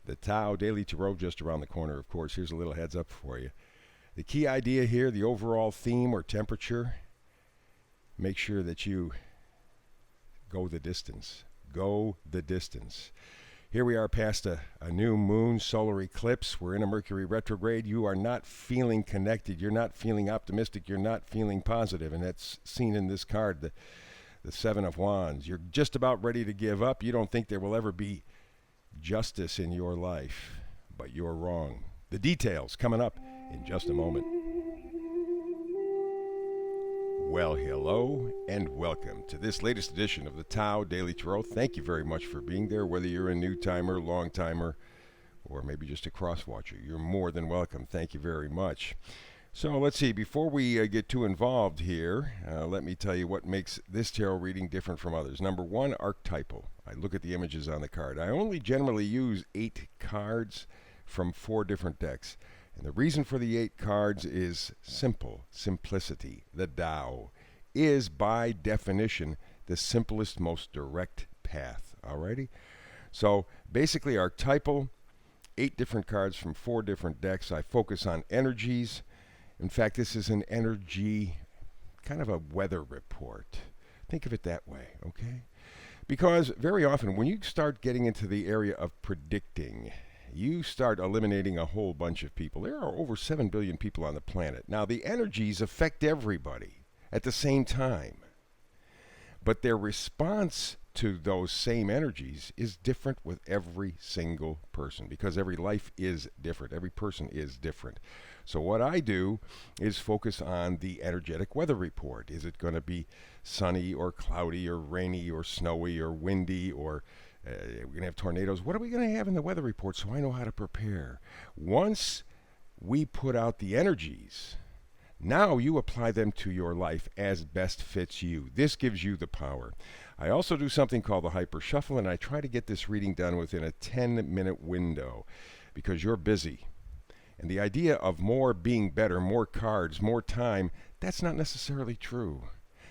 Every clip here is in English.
The Tao Daily Tarot just around the corner, of course. Here's a little heads up for you. The key idea here, the overall theme or temperature, make sure that you go the distance. Go the distance. Here we are past a new moon solar eclipse. We're in a Mercury retrograde. You are not feeling connected. You're not feeling optimistic. You're not feeling positive. And that's seen in this card, the Seven of Wands. You're just about ready to give up. You don't think there will ever be justice in your life, but you're wrong. The details coming up in just a moment. Well, hello and welcome to this latest edition of the Tao Daily Tarot. Thank you very much for being there, whether you're a new timer, long timer, or maybe just a cross watcher. You're more than welcome. Thank you very much. So let's see, before we get too involved here, let me tell you what makes this tarot reading different from others. Number one, archetypal. I look at the images on the card. I only generally use 8 cards from 4 different decks. And the reason for the 8 cards is simple, simplicity. The Tao is, by definition, the simplest, most direct path. Alrighty? So basically archetypal, 8 different cards from 4 different decks. I focus on energies. In fact, this is an energy, kind of a weather report. Think of it that way, okay? Because very often when you start getting into the area of predicting, you start eliminating a whole bunch of people. There are over 7 billion people on the planet. Now, the energies affect everybody at the same time. But their response to those same energies is different with every single person because every life is different. Every person is different. So what I do is focus on the energetic weather report. Is it going to be sunny or cloudy or rainy or snowy or windy or we're going to have tornadoes? What are we going to have in the weather report so I know how to prepare? Once we put out the energies, now you apply them to your life as best fits you. This gives you the power. I also do something called the hyper shuffle, and I try to get this reading done within a 10-minute window because you're busy. And the idea of more being better, more cards, more time, that's not necessarily true.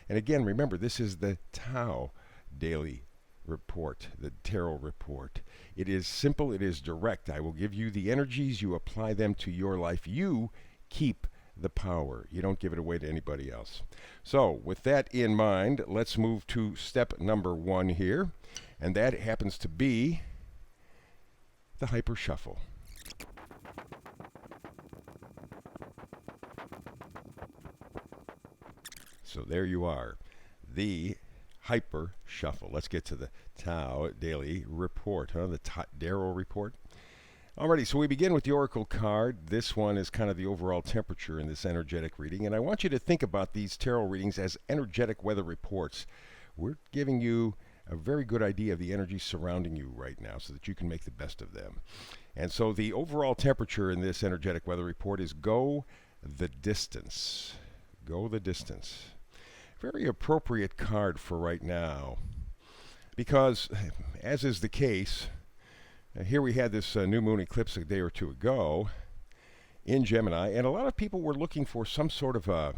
And again, remember, this is the Tao Daily Report, the tarot report. It is simple, it is direct. I will give you the energies, you apply them to your life. You keep the power. You don't give it away to anybody else. So, with that in mind, let's move to step number 1 here, and that happens to be the hyper shuffle. So there you are, the hyper shuffle. Let's get to the Tao Daily Report, the Darrow Report. Alrighty, so we begin with the Oracle card. This one is kind of the overall temperature in this energetic reading, and I want you to think about these tarot readings as energetic weather reports. We're giving you a very good idea of the energy surrounding you right now so that you can make the best of them. And so the overall temperature in this energetic weather report is go the distance. Go the distance. Very appropriate card for right now because, as is the case, here we had this new moon eclipse a day or two ago in Gemini, and a lot of people were looking for some sort of a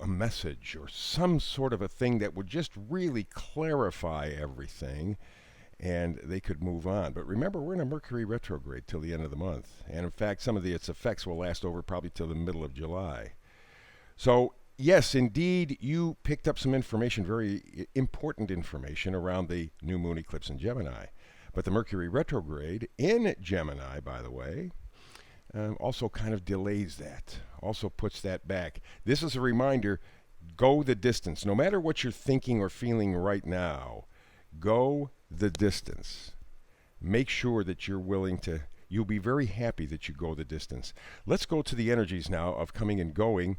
message or some sort of a thing that would just really clarify everything and they could move on. But remember, we're in a Mercury retrograde till the end of the month, and in fact some of its effects will last over probably till the middle of July. So yes, indeed, you picked up some information, very important information around the new moon eclipse in Gemini. But the Mercury retrograde in Gemini, by the way, also kind of delays that, also puts that back. This is a reminder, go the distance. No matter what you're thinking or feeling right now, go the distance. Make sure that you're willing to, you'll be very happy that you go the distance. Let's go to the energies now of coming and going.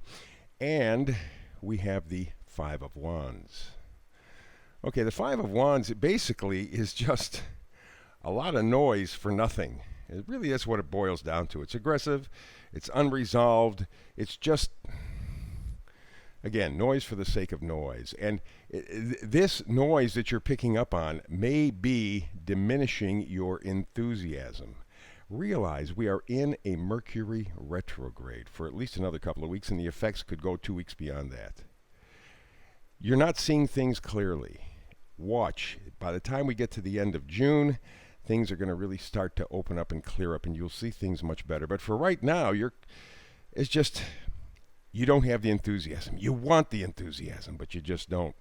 And we have the Five of Wands. Okay, the Five of Wands basically is just a lot of noise for nothing. It really is what it boils down to. It's aggressive, it's unresolved, it's just, again, noise for the sake of noise. And this noise that you're picking up on may be diminishing your enthusiasm. Realize we are in a Mercury retrograde for at least another couple of weeks, and the effects could go 2 weeks beyond that. You're not seeing things clearly. Watch. By the time we get to the end of June, things are going to really start to open up and clear up, and you'll see things much better. But for right now, it's just, you don't have the enthusiasm. You want the enthusiasm, but you just don't.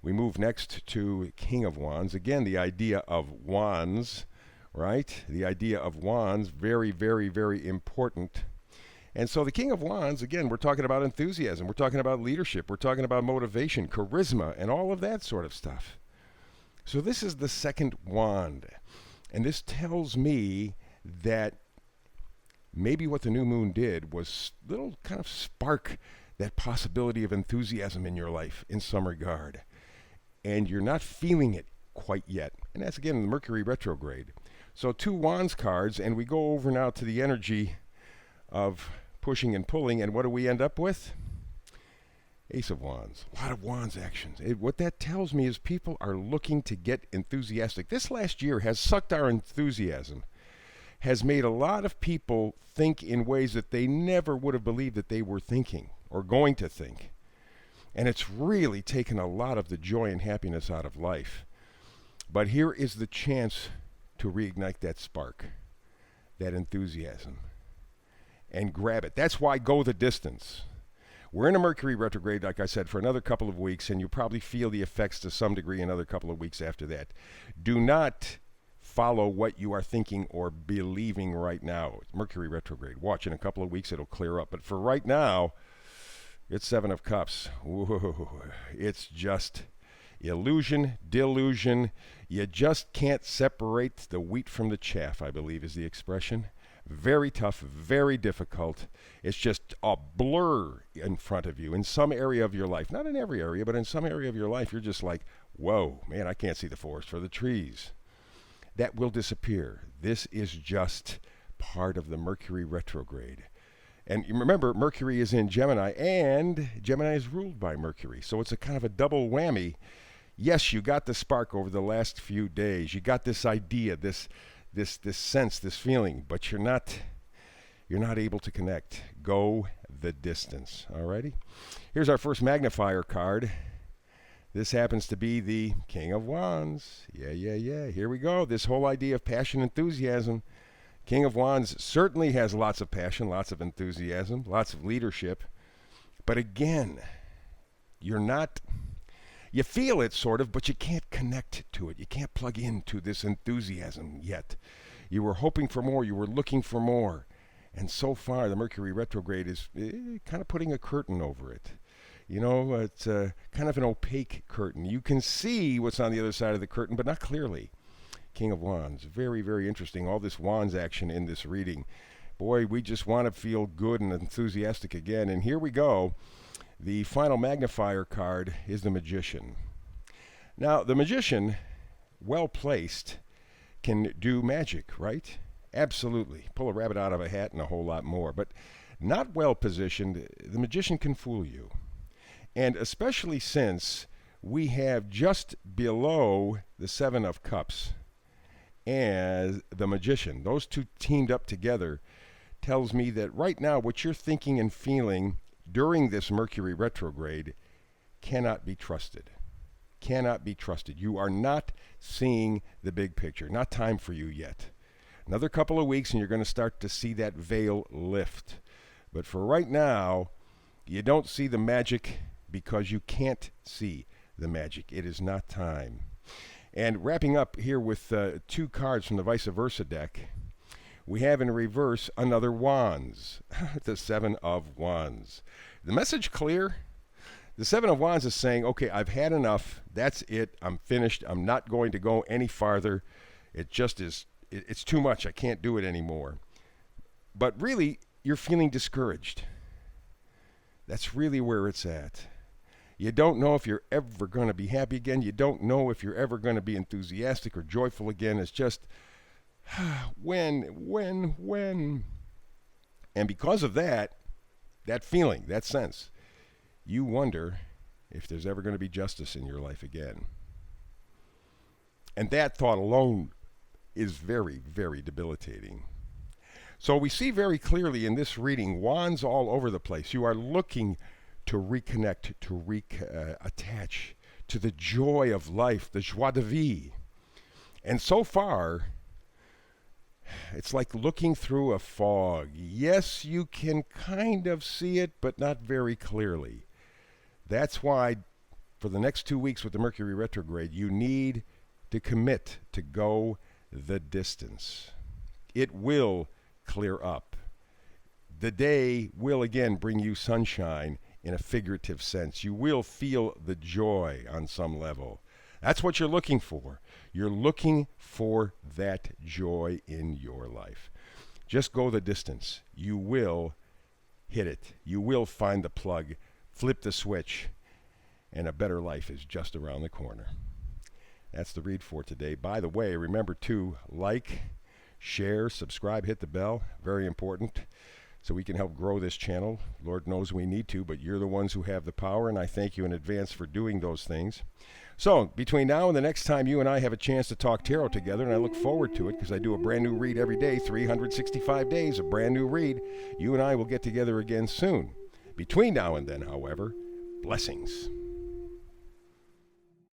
We move next to King of Wands. Again, the idea of wands, right? The idea of wands, very, very, very important. And so the King of Wands, again, we're talking about enthusiasm. We're talking about leadership. We're talking about motivation, charisma, and all of that sort of stuff. So this is the second wand. And this tells me that maybe what the new moon did was little kind of spark that possibility of enthusiasm in your life in some regard. And you're not feeling it quite yet. And that's, again, the Mercury retrograde. So 2 wands cards, and we go over now to the energy of pushing and pulling, and what do we end up with? Ace of Wands. A lot of wands actions. What that tells me is people are looking to get enthusiastic. This last year has sucked our enthusiasm, has made a lot of people think in ways that they never would have believed that they were thinking or going to think. And it's really taken a lot of the joy and happiness out of life. But here is the chance to reignite that spark, that enthusiasm, and grab it. That's why go the distance. We're in a Mercury retrograde, like I said, for another couple of weeks, and you probably feel the effects to some degree another couple of weeks after that. Do not follow what you are thinking or believing right now. Mercury retrograde. Watch, in a couple of weeks it'll clear up. But for right now, it's 7 of Cups. Whoa, it's just illusion, delusion. You just can't separate the wheat from the chaff, I believe is the expression. Very tough, very difficult. It's just a blur in front of you in some area of your life. Not in every area, but in some area of your life, you're just like, whoa, man, I can't see the forest for the trees. That will disappear. This is just part of the Mercury retrograde. And remember, Mercury is in Gemini, and Gemini is ruled by Mercury. So it's a kind of a double whammy. Yes, you got the spark over the last few days. You got this idea, this sense, this feeling, but you're not able to connect. Go the distance. Alrighty? Here's our first magnifier card. This happens to be the King of Wands. Yeah. Here we go. This whole idea of passion, enthusiasm. King of Wands certainly has lots of passion, lots of enthusiasm, lots of leadership. But again, you feel it sort of, but you can't connect to it. You can't plug into this enthusiasm yet. You were hoping for more. You were looking for more. And so far, the Mercury retrograde is kind of putting a curtain over it. You know, it's kind of an opaque curtain. You can see what's on the other side of the curtain, but not clearly. King of Wands. Very, very interesting. All this wands action in this reading. Boy, we just want to feel good and enthusiastic again. And here we go. The final magnifier card is the Magician. Now, the Magician, well placed, can do magic, right? Absolutely. Pull a rabbit out of a hat and a whole lot more. But not well positioned, the Magician can fool you. And especially since we have just below the 7 of Cups as the Magician. Those two teamed up together tells me that right now what you're thinking and feeling during this Mercury retrograde cannot be trusted. Cannot be trusted. You are not seeing the big picture. Not time for you yet. Another couple of weeks and you're going to start to see that veil lift. But for right now, you don't see the magic because you can't see the magic. It is not time. And wrapping up here with 2 cards from the vice versa deck, we have in reverse another Wands, the 7 of Wands. The message clear? The 7 of Wands is saying, okay, I've had enough. That's it. I'm finished. I'm not going to go any farther. It just is, it's too much. I can't do it anymore. But really, you're feeling discouraged. That's really where it's at. You don't know if you're ever going to be happy again. You don't know if you're ever going to be enthusiastic or joyful again. It's just, when? And because of that feeling, that sense, you wonder if there's ever going to be justice in your life again. And that thought alone is very, very debilitating. So we see very clearly in this reading, wands all over the place. You are looking to reconnect, to attach to the joy of life, the joie de vivre. And so far, It's like looking through a fog. Yes, you can kind of see it, but not very clearly. That's why for the next 2 weeks with the Mercury retrograde, you need to commit to go the distance. It will clear up. The day will again bring you sunshine in a figurative sense. You will feel the joy on some level. That's what you're looking for. You're looking for that joy in your life. Just go the distance. You will hit it. You will find the plug, flip the switch, and a better life is just around the corner. That's the read for today. By the way, remember to like, share, subscribe, hit the bell. Very important. So we can help grow this channel. Lord knows we need to, but you're the ones who have the power, and I thank you in advance for doing those things. So between now and the next time you and I have a chance to talk tarot together, and I look forward to it because I do a brand new read every day, 365 days, a brand new read. You and I will get together again soon. Between now and then, however, blessings.